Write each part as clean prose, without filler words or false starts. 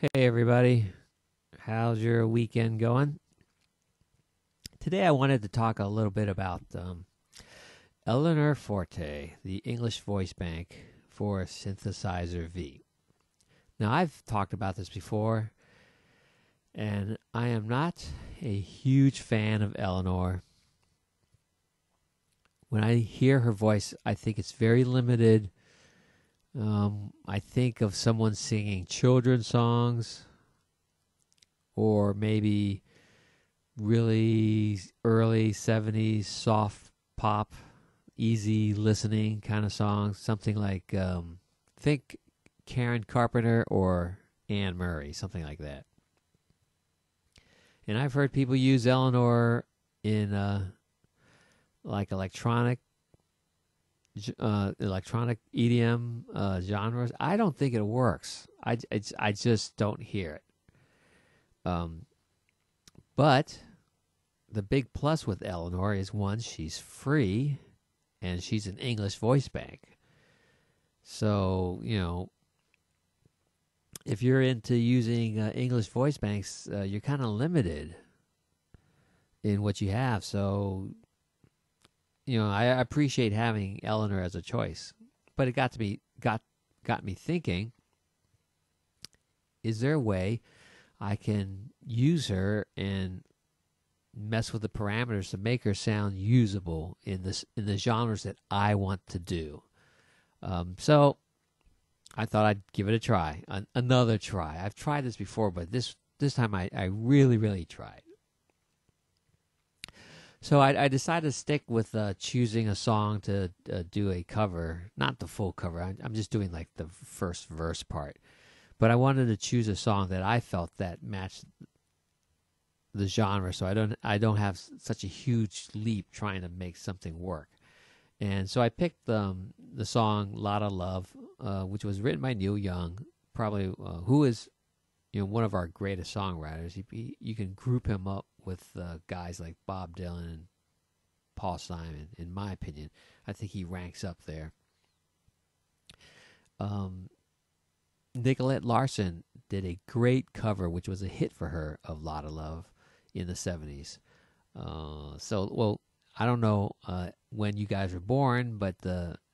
Hey everybody, how's your weekend going? Today I wanted to talk a little bit about Eleanor Forte, the English voice bank for Synthesizer V. Now I've talked about this before, and I am not a huge fan of Eleanor. When I hear her voice, I think it's very limited. I think of someone singing children's songs, or maybe really early 70s soft pop, easy listening kind of songs. Something like, think Karen Carpenter or Anne Murray, something like that. And I've heard people use Eleanor in like electronic EDM genres. I don't think it works. I just don't hear it. But the big plus with Eleanor is, one, she's free, and she's an English voice bank. So, if you're into using English voice banks, you're kind of limited in what you have. So, I appreciate having Eleanor as a choice, but it got me thinking: is there a way I can use her and mess with the parameters to make her sound usable in the genres that I want to do? So I thought I'd give it a try, another try. I've tried this before, but this time I really tried. So I decided to stick with choosing a song to do a cover, not the full cover. I'm just doing like the first verse part. But I wanted to choose a song that I felt that matched the genre, so I don't have such a huge leap trying to make something work. And so I picked the song "Lotta Love," which was written by Neil Young, probably who is one of our greatest songwriters. You can group him up with guys like Bob Dylan and Paul Simon. In my opinion, I think he ranks up there. Nicolette Larson did a great cover, which was a hit for her, of "Lotta Love" in the 70s. I don't know when you guys were born, but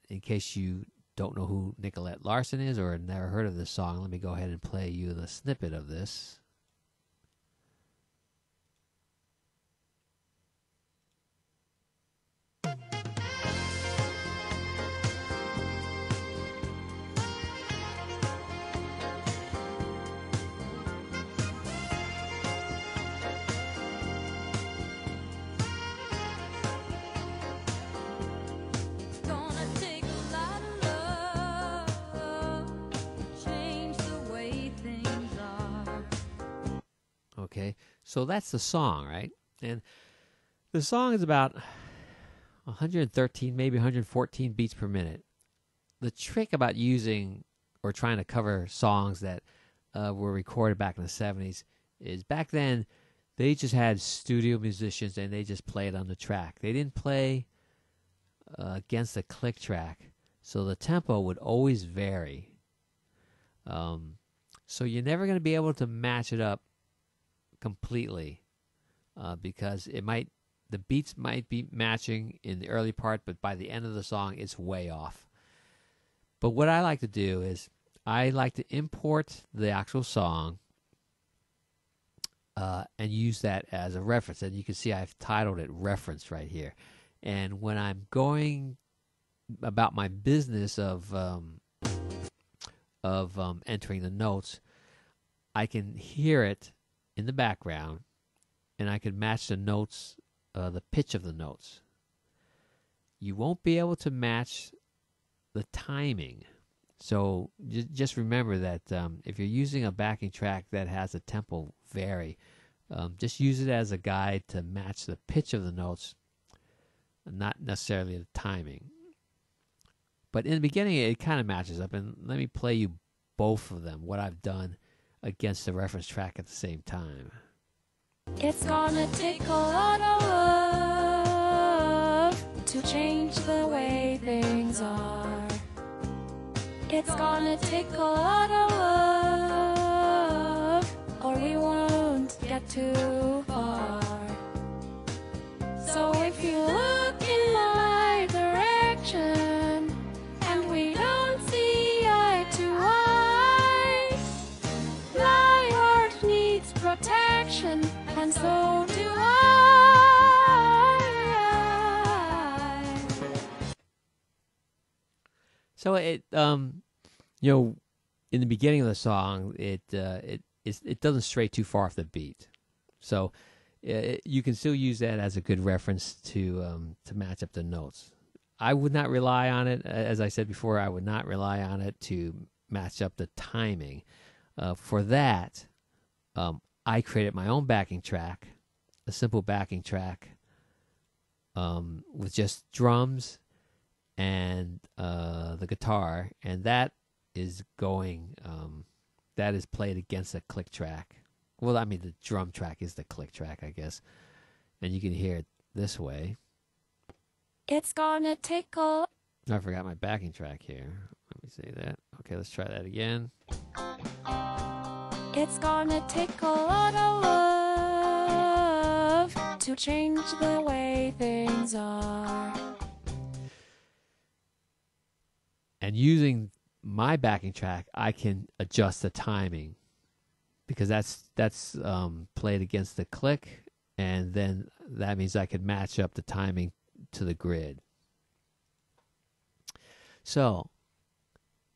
in case you don't know who Nicolette Larson is or never heard of this song, let me go ahead and play you the snippet of this. Okay, so that's the song, right? And the song is about 113, maybe 114 beats per minute. The trick about using or trying to cover songs that were recorded back in the 70s is, back then they just had studio musicians and they just played on the track. They didn't play against a click track, so the tempo would always vary. So you're never going to be able to match it up completely, because the beats might be matching in the early part, but by the end of the song it's way off. But what I like to do is I like to import the actual song and use that as a reference, and you can see I've titled it "Reference" right here. And when I'm going about my business of entering the notes, I can hear it in the background, and I can match the notes, the pitch of the notes. You won't be able to match the timing. So just remember that if you're using a backing track that has a tempo vary, just use it as a guide to match the pitch of the notes, not necessarily the timing. But in the beginning, it kind of matches up. And let me play you both of them, what I've done against the reference track at the same time. It's gonna take a lot of love to change the way things are. It's gonna take a lot of love get too far. So if you look in my direction and we don't see eye to eye, my heart needs protection, and so do I. So it you know, in the beginning of the song, it doesn't stray too far off the beat. So you can still use that as a good reference to match up the notes. I would not rely on it, as I said before. I would not rely on it to match up the timing. For that, I created my own backing track, a simple backing track with just drums and the guitar, and that is going. That is played against a click track. Well, I mean, the drum track is the click track, I guess. And you can hear it this way. It's gonna tickle. I forgot my backing track here. Let me say that. Okay, let's try that again. It's gonna take a lot of love to change the way things are. And using my backing track, I can adjust the timing, because that's played against the click, and then that means I could match up the timing to the grid. So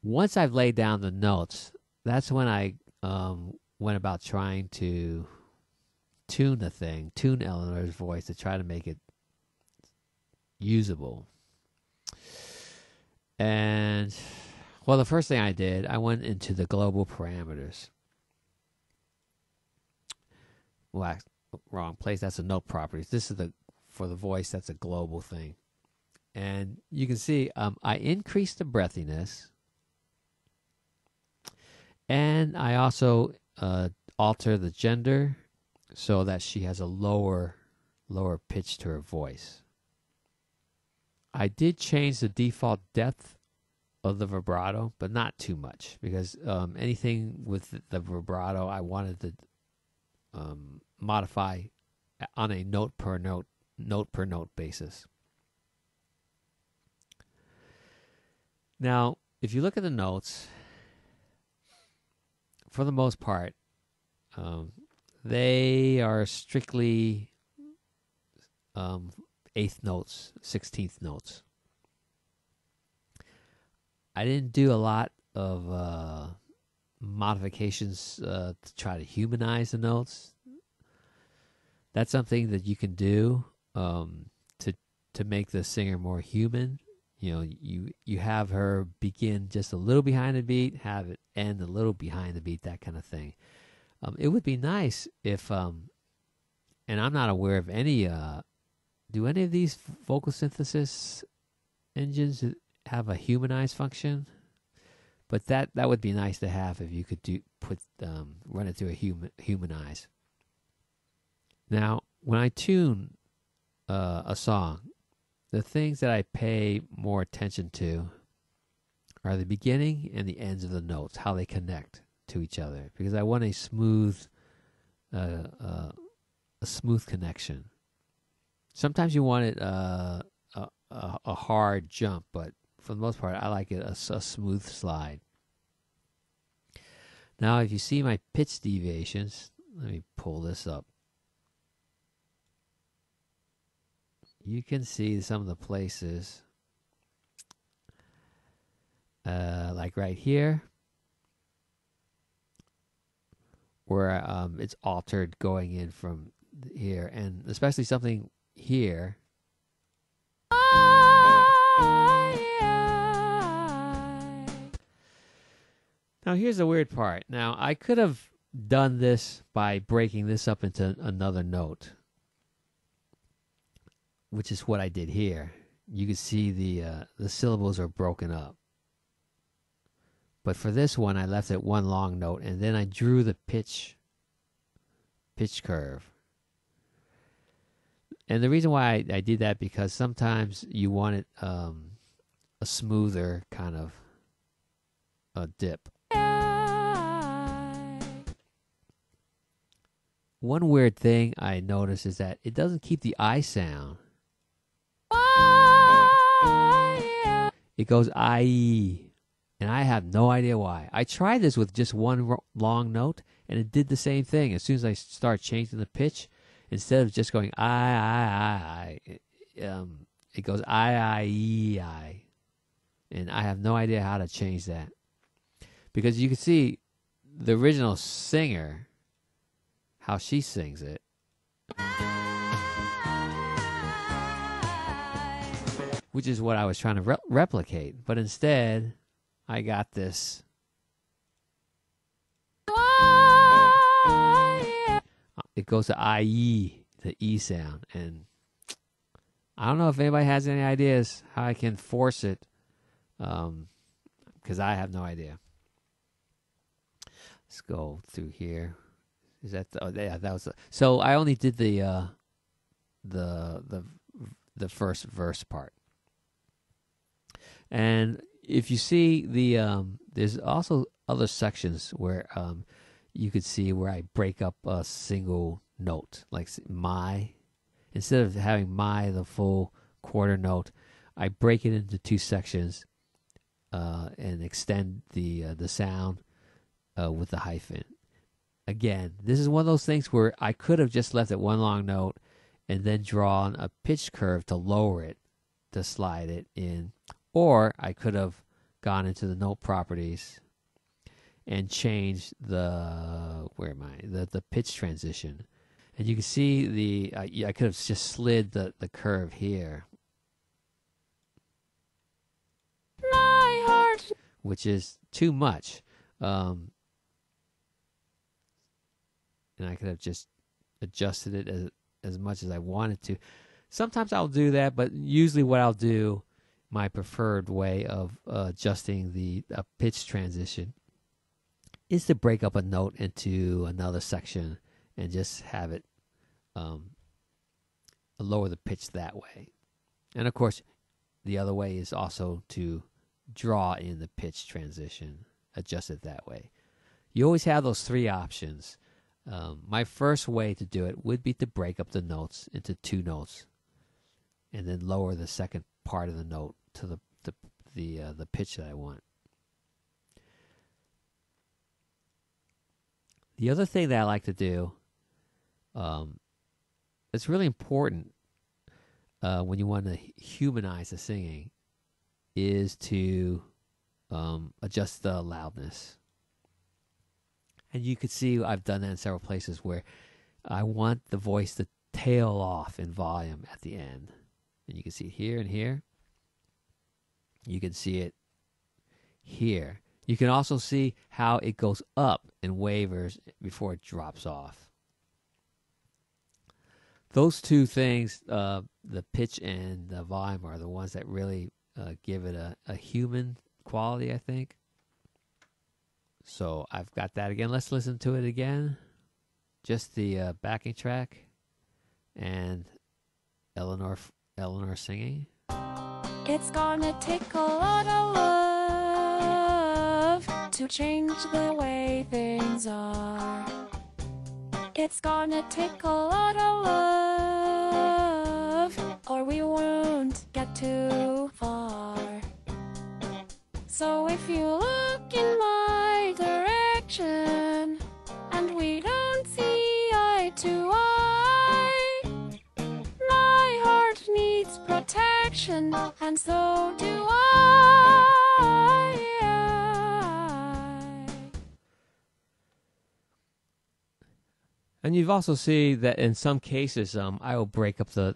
once I've laid down the notes, that's when I went about trying to tune Eleanor's voice to try to make it usable. And well, the first thing I did, I went into the global parameters. Well, wrong place. That's the note properties. This is for the voice. That's a global thing. And you can see I increased the breathiness, and I also alter the gender so that she has a lower pitch to her voice. I did change the default depth of the vibrato, but not too much, because anything with the vibrato I wanted to modify on a note per note basis. Now, if you look at the notes, for the most part, they are strictly eighth notes, 16th notes. I didn't do a lot of modifications to try to humanize the notes. That's something that you can do to make the singer more human. You know, you have her begin just a little behind the beat, have it end a little behind the beat, that kind of thing. It would be nice if, and I'm not aware of any, do any of these vocal synthesis engines have a humanized function? But that would be nice to have if you could run it through a humanize. Now, when I tune a song, the things that I pay more attention to are the beginning and the ends of the notes, how they connect to each other, because I want a smooth connection. Sometimes you want it a hard jump, but for the most part, I like it a smooth slide. Now, if you see my pitch deviations, let me pull this up. You can see some of the places, like right here, where it's altered going in from here, and especially something here. Now, here's the weird part. Now, I could have done this by breaking this up into another note, which is what I did here. You can see the syllables are broken up. But for this one, I left it one long note, and then I drew the pitch curve. And the reason why I did that, because sometimes you want it a smoother kind of a dip. one weird thing I noticed is that it doesn't keep the I sound. It goes I, and I have no idea why. I tried this with just one long note, and it did the same thing. As soon as I start changing the pitch, instead of just going I, it goes I, and I have no idea how to change that. Because you can see the original singer, how she sings it. Which is what I was trying to replicate. But instead, I got this. It goes to I-E, the E sound. And I don't know if anybody has any ideas how I can force it. Because I have no idea. Let's go through here. Is that the, oh yeah, that was the, so I only did the first verse part. And if you see the there's also other sections where you could see where I break up a single note, like my, instead of having my the full quarter note, I break it into two sections and extend the sound with the hyphen. Again, this is one of those things where I could have just left it one long note and then drawn a pitch curve to lower it, to slide it in. Or I could have gone into the note properties and changed the, where am I? The pitch transition. And you can see the, I could have just slid the curve here. My heart. Which is too much. And I could have just adjusted it as much as I wanted to. Sometimes I'll do that, but usually what I'll do, my preferred way of adjusting the pitch transition, is to break up a note into another section and just have it lower the pitch that way. And of course, the other way is also to draw in the pitch transition, adjust it that way. You always have those three options. My first way to do it would be to break up the notes into two notes and then lower the second part of the note to the pitch that I want. The other thing that I like to do, it's really important when you want to humanize the singing, is to adjust the loudness. And you could see I've done that in several places where I want the voice to tail off in volume at the end. And you can see it here and here. You can see it here. You can also see how it goes up and wavers before it drops off. Those two things, the pitch and the volume, are the ones that really give it a human quality, I think. So I've got that again. Let's listen to it again. Just the backing track and Eleanor singing. It's gonna take a lot of love to change the way things are. It's gonna take a lot of love, or we won't get too far. So if you look in my direction and we don't see eye to eye, my heart needs protection, and so do I. And you've also seen that in some cases, I will break up the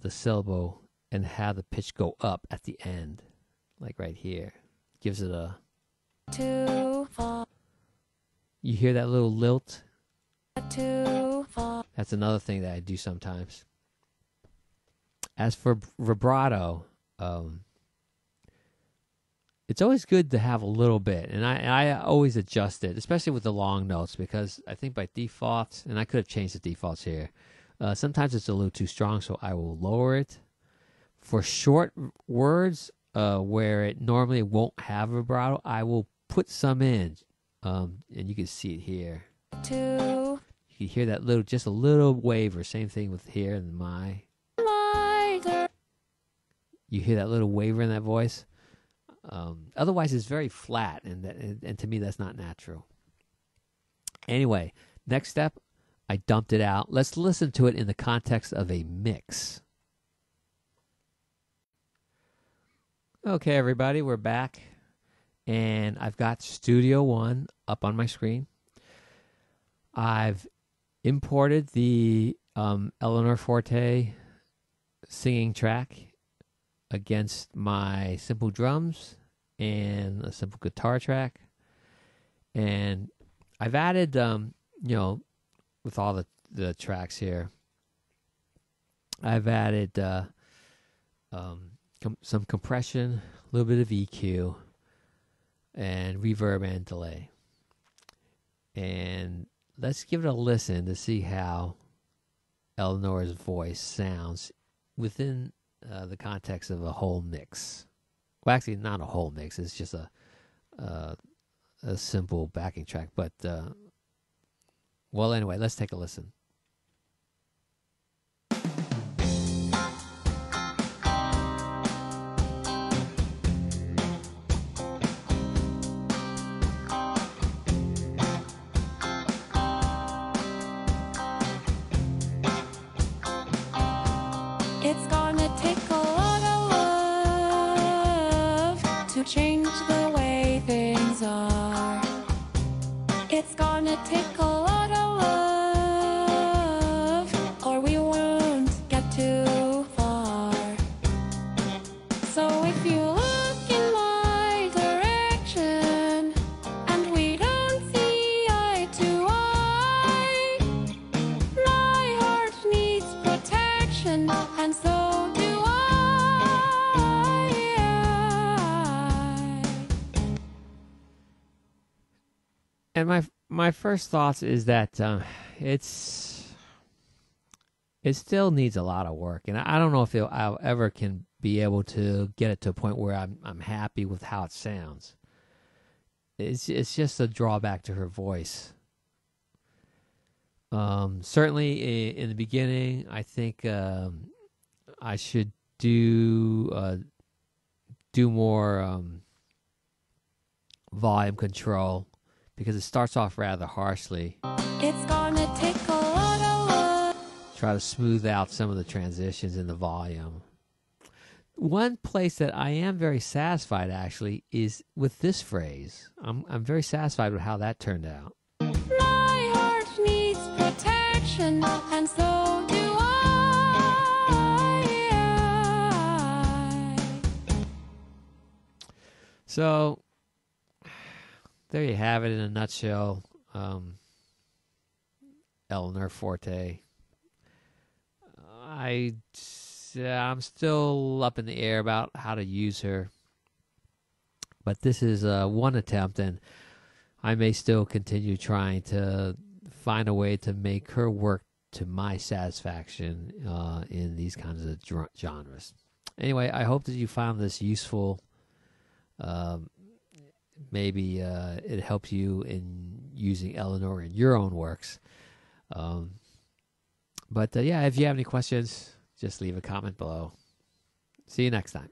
syllable and have the pitch go up at the end, like right here. Gives it a. Too far. You hear that little lilt? Too far. That's another thing that I do sometimes. As for vibrato, it's always good to have a little bit, and I always adjust it, especially with the long notes, because I think by default, and I could have changed the defaults here, sometimes it's a little too strong, so I will lower it. For short words, where it normally won't have vibrato, I will put some in, and you can see it here. Too. You You hear that little, just a little waver. Same thing with here and my. You hear that little waver in that voice. Otherwise, it's very flat, and to me, that's not natural. Anyway, next step, I dumped it out. Let's listen to it in the context of a mix. Okay, everybody, we're back, and I've got Studio One up on my screen. I've imported the Eleanor Forte singing track against my simple drums and a simple guitar track, and I've added, with all the tracks here, I've added some compression, a little bit of EQ, and reverb and delay. And let's give it a listen to see how Eleanor's voice sounds within the context of a whole mix. Well, actually, not a whole mix. It's just a simple backing track. But, well, anyway, let's take a listen. It's gonna take a lot of love to change the way things are. It's gonna take a lot of love, or we won't get too far. So if you look in my direction and we don't see eye to eye, my heart needs protection, and so do I. And my first thoughts is that it still needs a lot of work, and I don't know if I'll ever can be able to get it to a point where I'm happy with how it sounds. It's just a drawback to her voice. Certainly in the beginning, I think I should do more volume control, because it starts off rather harshly. It's gonna take a lot of love. Try to smooth out some of the transitions in the volume. One place that I am very satisfied, actually, is with this phrase. I'm very satisfied with how that turned out. My heart needs protection, and so do I. So there you have it in a nutshell. Eleanor Forte. I'm still up in the air about how to use her, but this is one attempt, and I may still continue trying to find a way to make her work to my satisfaction in these kinds of genres. Anyway, I hope that you found this useful. Maybe it helps you in using Eleanor in your own works. But yeah, if you have any questions, just leave a comment below. See you next time.